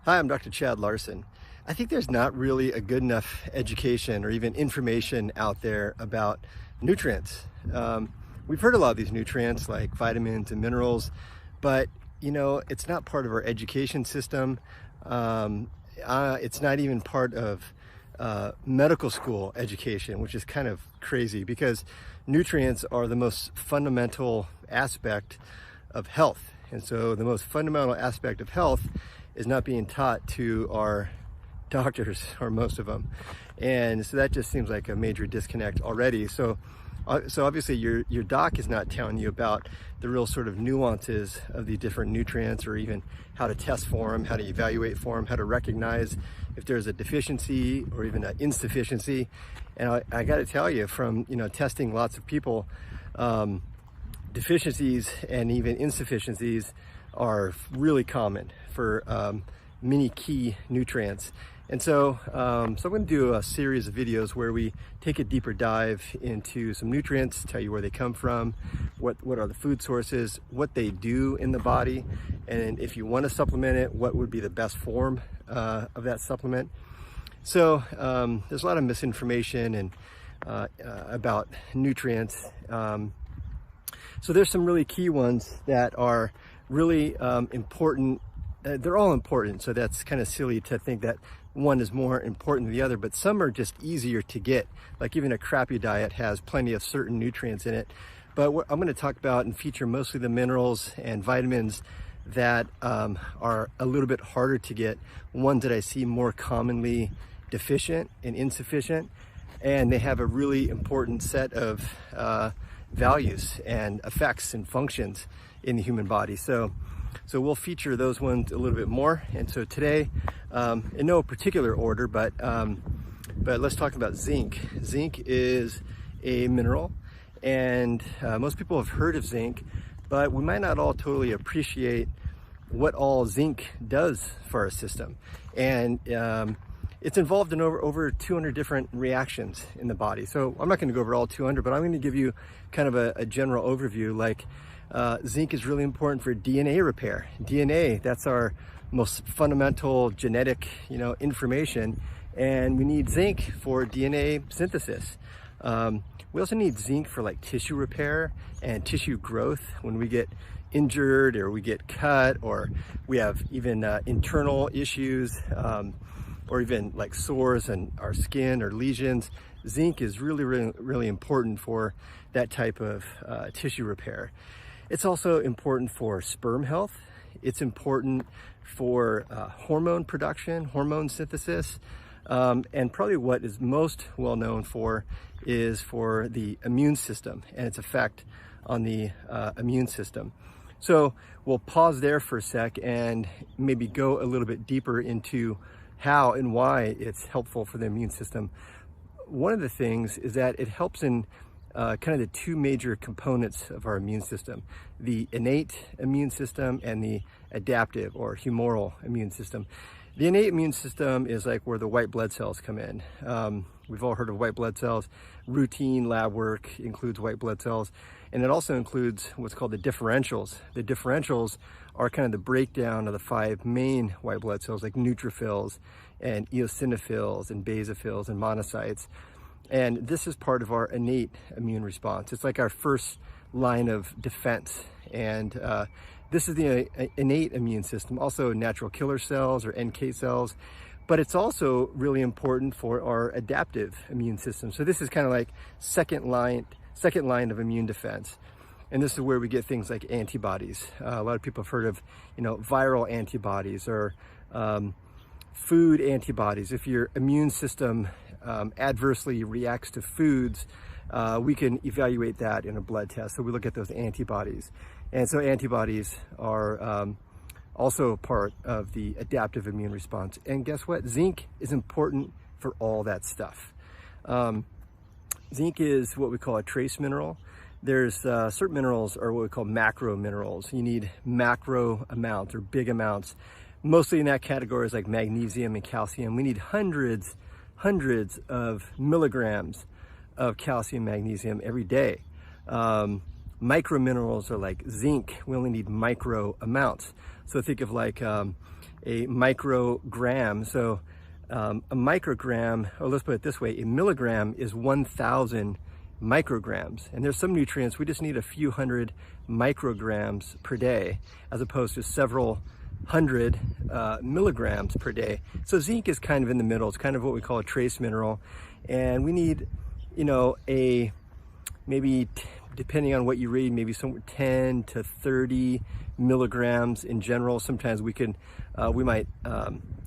Hi, I'm Dr. Chad Larson. I think there's not really a good enough education or even information out there about nutrients. We've heard a lot of these nutrients like vitamins and minerals, but it's not part of our education system. It's not even part of medical school education, which is kind of crazy because nutrients are the most fundamental aspect of health. And so the most fundamental aspect of health is not being taught to our doctors, or most of them. And so that just seems like a major disconnect already. So obviously your doc is not telling you about the real sort of nuances of the different nutrients, or even how to test for them, how to evaluate for them, how to recognize if there's a deficiency or even an insufficiency. And I got to tell you, from testing lots of people, deficiencies and even insufficiencies are really common for many key nutrients. And so I'm going to do a series of videos where we take a deeper dive into some nutrients, tell you where they come from, what are the food sources, what they do in the body, and if you want to supplement it, what would be the best form of that supplement. So there's a lot of misinformation and about nutrients. So there's some really key ones that are really important. They're all important, so that's kind of silly to think that one is more important than the other, but some are just easier to get. Like even a crappy diet has plenty of certain nutrients in it. But what I'm going to talk about and feature mostly the minerals and vitamins that are a little bit harder to get, ones that I see more commonly deficient and insufficient, and they have a really important set of values and effects and functions in the human body. So we'll feature those ones a little bit more. And so today, in no particular order, but let's talk about zinc. Zinc is a mineral, and most people have heard of zinc, but we might not all totally appreciate what all zinc does for our system. And it's involved in over 200 different reactions in the body. So I'm not going to go over all 200, but I'm going to give you kind of a general overview. Like zinc is really important for DNA repair. DNA, that's our most fundamental genetic, information, and we need zinc for DNA synthesis. We also need zinc for like tissue repair and tissue growth when we get injured or we get cut, or we have even internal issues, or even like sores in our skin or lesions. Zinc is really important for that type of tissue repair. It's also important for sperm health. It's important for hormone production, hormone synthesis, and probably what is most well known for is for the immune system and its effect on the immune system. So we'll pause there for a sec and maybe go a little bit deeper into how and why it's helpful for the immune system. One of the things is that it helps in kind of the two major components of our immune system, the innate immune system and the adaptive or humoral immune system. The innate immune system is like where the white blood cells come in. We've all heard of white blood cells. Routine lab work includes white blood cells, and it also includes what's called the differentials. The differentials are kind of the breakdown of the 5 main white blood cells, like neutrophils and eosinophils and basophils and monocytes. And this is part of our innate immune response. It's like our first line of defense. And this is the innate immune system, also natural killer cells or NK cells. But it's also really important for our adaptive immune system. So this is kind of like second line of immune defense. And this is where we get things like antibodies. A lot of people have heard of, viral antibodies or food antibodies. If your immune system adversely reacts to foods, we can evaluate that in a blood test. So we look at those antibodies. And so antibodies are also part of the adaptive immune response. And guess what? Zinc is important for all that stuff. Zinc is what we call a trace mineral. There's certain minerals are what we call macro minerals. You need macro amounts or big amounts. Mostly in that category is like magnesium and calcium. We need hundreds of milligrams of calcium, magnesium every day. Micro minerals are like zinc. We only need micro amounts. So think of like a microgram. So a microgram, or let's put it this way, a milligram is 1,000 micrograms. And there's some nutrients we just need a few hundred micrograms per day, as opposed to several hundred milligrams per day. So zinc is kind of in the middle. It's kind of what we call a trace mineral. And we need, you know, maybe depending on what you read, maybe somewhere 10 to 30 milligrams in general. Sometimes we might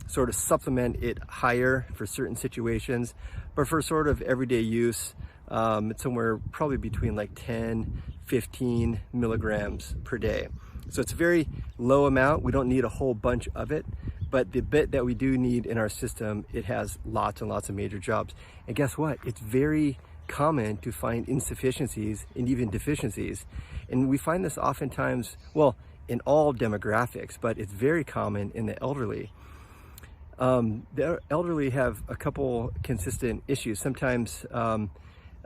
sort of supplement it higher for certain situations, but for sort of everyday use, it's somewhere probably between like 10, 15 milligrams per day. So it's a very low amount. We don't need a whole bunch of it, but the bit that we do need in our system, it has lots and lots of major jobs. And guess what? It's very common to find insufficiencies and even deficiencies. And we find this oftentimes, well, in all demographics, but it's very common in the elderly. The elderly have a couple consistent issues. Sometimes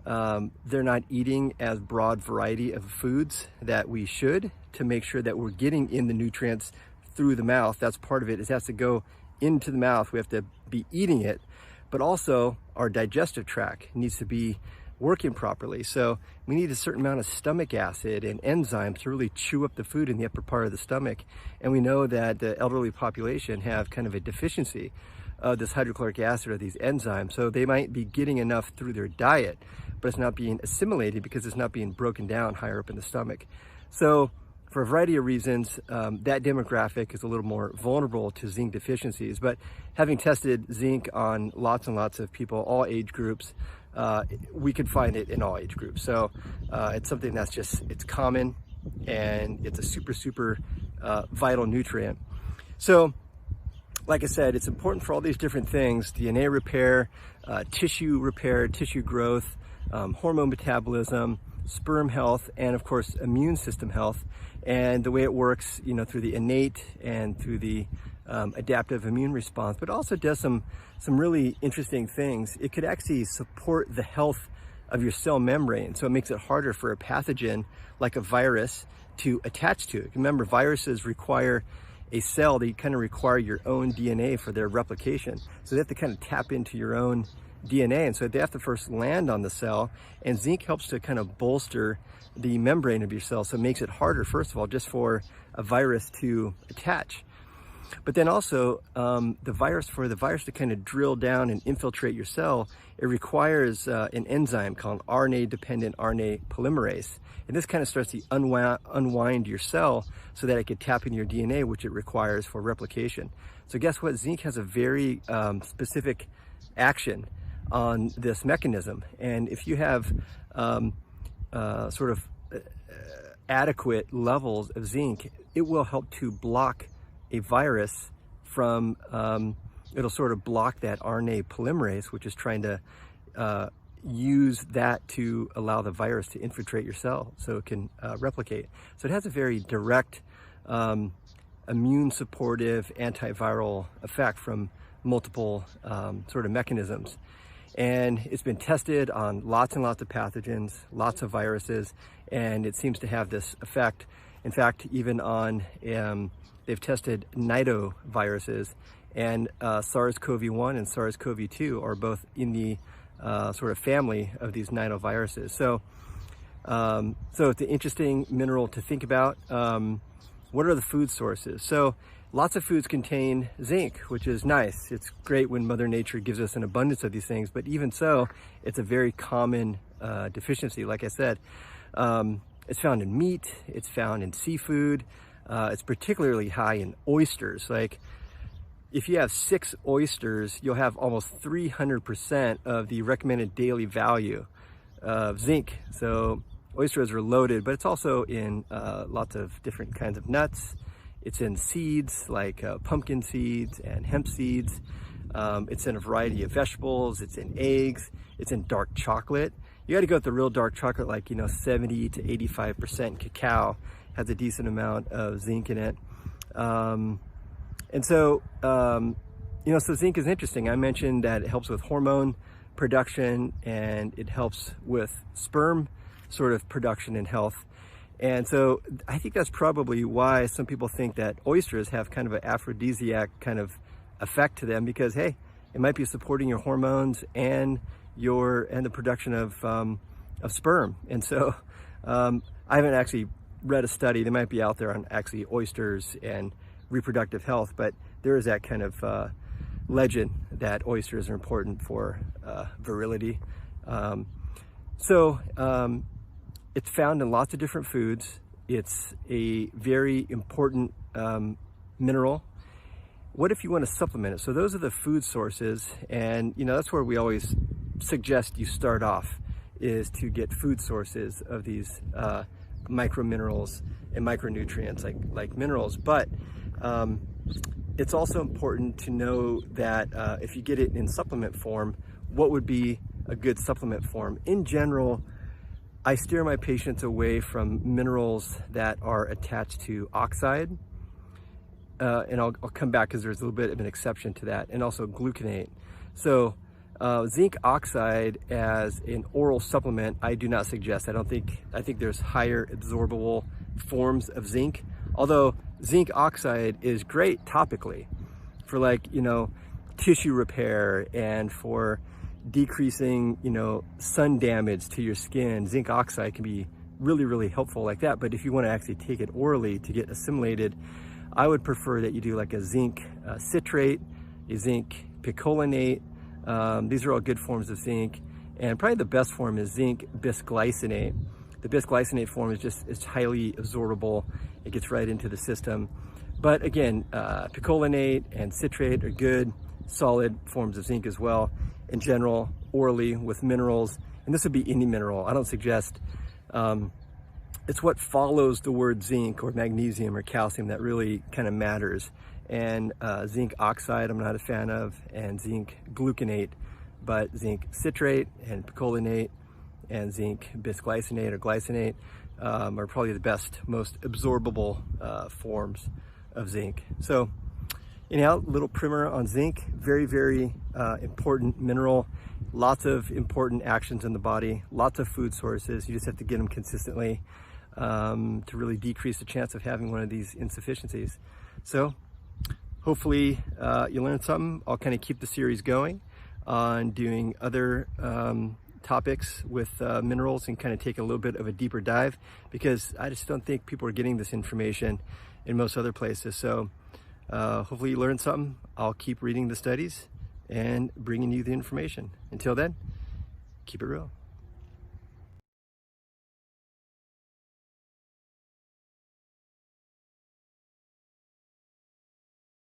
they're not eating as broad variety of foods that we should, to make sure that we're getting in the nutrients through the mouth. That's part of it. It has to go into the mouth. We have to be eating it, but also our digestive tract needs to be working properly. So we need a certain amount of stomach acid and enzymes to really chew up the food in the upper part of the stomach. And we know that the elderly population have kind of a deficiency of this hydrochloric acid or these enzymes. So they might be getting enough through their diet, but it's not being assimilated because it's not being broken down higher up in the stomach. So for a variety of reasons, that demographic is a little more vulnerable to zinc deficiencies. But having tested zinc on lots and lots of people, all age groups, we could find it in all age groups. So it's something that's just, it's common, and it's a super vital nutrient. So like I said, it's important for all these different things: DNA repair, tissue growth, hormone metabolism, sperm health, and of course immune system health. And the way it works, you know, through the innate and through the adaptive immune response, but also does some really interesting things. It could actually support the health of your cell membrane, so it makes it harder for a pathogen like a virus to attach to it. Remember, viruses require a cell, they kind of require your own DNA for their replication. So they have to kind of tap into your own DNA, and so they have to first land on the cell, and zinc helps to kind of bolster the membrane of your cell, so it makes it harder, first of all, just for a virus to attach. But then also, for the virus to kind of drill down and infiltrate your cell, it requires an enzyme called RNA-dependent RNA polymerase. And this kind of starts to unwind your cell so that it can tap into your DNA, which it requires for replication. So guess what? Zinc has a very specific action on this mechanism. And if you have adequate levels of zinc, it will help to block a virus from, it'll sort of block that RNA polymerase, which is trying to use that to allow the virus to infiltrate your cell so it can replicate. So it has a very direct immune supportive antiviral effect from multiple sort of mechanisms. And it's been tested on lots and lots of pathogens, lots of viruses, and it seems to have this effect. In fact, even on, they've tested nidoviruses, and SARS-CoV-1 and SARS-CoV-2 are both in the sort of family of these nidoviruses. So it's an interesting mineral to think about. What are the food sources? So lots of foods contain zinc, which is nice. It's great when Mother Nature gives us an abundance of these things, but even so, it's a very common deficiency. Like I said, it's found in meat, it's found in seafood, it's particularly high in oysters. Like, if you have 6 oysters, you'll have almost 300% of the recommended daily value of zinc. So oysters are loaded, but it's also in lots of different kinds of nuts. It's in seeds like pumpkin seeds and hemp seeds. It's in a variety of vegetables. It's in eggs. It's in dark chocolate. You got to go with the real dark chocolate, like, 70 to 85% cacao has a decent amount of zinc in it. And so, so zinc is interesting. I mentioned that it helps with hormone production, and it helps with sperm sort of production and health. And so I think that's probably why some people think that oysters have kind of an aphrodisiac kind of effect to them, because hey, it might be supporting your hormones and the production of sperm. And so I haven't actually read a study, they might be out there on actually oysters and reproductive health, but there is that kind of legend that oysters are important for virility. It's found in lots of different foods. It's a very important mineral. What if you want to supplement it? So those are the food sources, and that's where we always suggest you start off, is to get food sources of these micro minerals and micronutrients like minerals. But it's also important to know that if you get it in supplement form, what would be a good supplement form? In general, I steer my patients away from minerals that are attached to oxide, and I'll come back because there's a little bit of an exception to that, and also gluconate. So zinc oxide as an oral supplement, I do not suggest. I think there's higher absorbable forms of zinc, although zinc oxide is great topically for tissue repair and for decreasing sun damage to your skin. Zinc oxide can be really, really helpful like that. But if you want to actually take it orally to get assimilated, I would prefer that you do like a zinc citrate, a zinc picolinate. These are all good forms of zinc, and probably the best form is zinc bisglycinate. The bisglycinate form is highly absorbable. It gets right into the system. But again, picolinate and citrate are good, solid forms of zinc as well. In general, orally with minerals, and this would be any mineral. I don't suggest, it's what follows the word zinc or magnesium or calcium that really kind of matters. And zinc oxide I'm not a fan of, and zinc gluconate, but zinc citrate and picolinate and zinc bisglycinate or glycinate are probably the best, most absorbable forms of zinc. So anyhow, little primer on zinc, very, very important mineral, lots of important actions in the body, lots of food sources. You just have to get them consistently to really decrease the chance of having one of these insufficiencies. So hopefully you learned something. I'll kind of keep the series going on doing other topics with minerals and kind of take a little bit of a deeper dive, because I just don't think people are getting this information in most other places. So hopefully you learned something. I'll keep reading the studies and bringing you the information. Until then, keep it real.